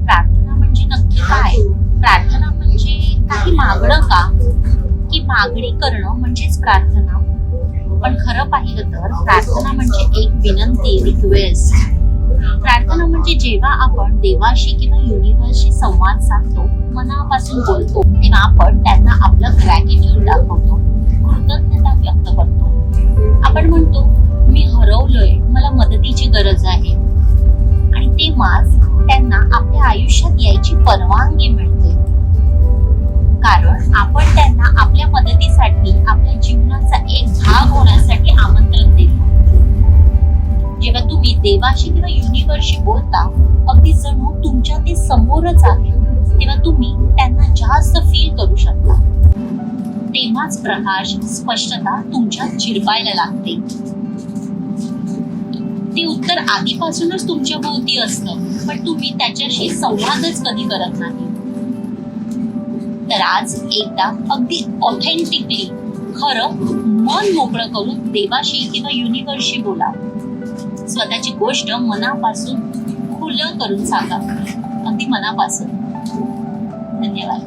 प्रार्थना म्हणजे नक्की काय? प्रार्थना म्हणजे काही मागणं का? की मागणी करणं म्हणजेच प्रार्थना? पण खरं पाहिलं तर प्रार्थना म्हणजे एक विनंती, रिक्वेस्ट. प्रार्थना म्हणजे जेव्हा आपण देवाशी किंवा युनिव्हर्सशी संवाद साधतो, मनापासून बोलतो, तेव्हा आपण त्यांना आपलं ग्रॅटिट्यूड दाखवतो, कृतज्ञता व्यक्त करतो. आपण म्हणतो, मी हरवलोय, मला मदतीची गरज आहे. आणि तेव्हाच त्यांना आपल्या आयुष्यात यायची परवानगी मिळते. कारण आपण त्यांना आपल्या मदतीसाठी, आपल्या जीवनाचा एक भाग होण्यासाठी आमंत्रण देतो. जेव्हा तुम्ही देवाशी किंवा युनिव्हर्सशी बोलता, अगदी जणू तुमच्या ते समोरच आहे, तेव्हा तुम्ही त्यांना जास्त फील करू शकता. तेव्हाच प्रकाश, स्पष्टता तुमच्यात झिरपायला लागते. ते उत्तर आधीपासूनच तुमच्या भोवती असतं, पण तुम्ही त्याच्याशी संवादच कधी करत नाही. तर आज एकदा अगदी ऑथेंटिकली, खरं मन मोकळं करून देवाशी किंवा युनिव्हर्सशी बोला. स्वतःची गोष्ट मनापासून खुलं करून सांगा, अगदी मनापासून. धन्यवाद.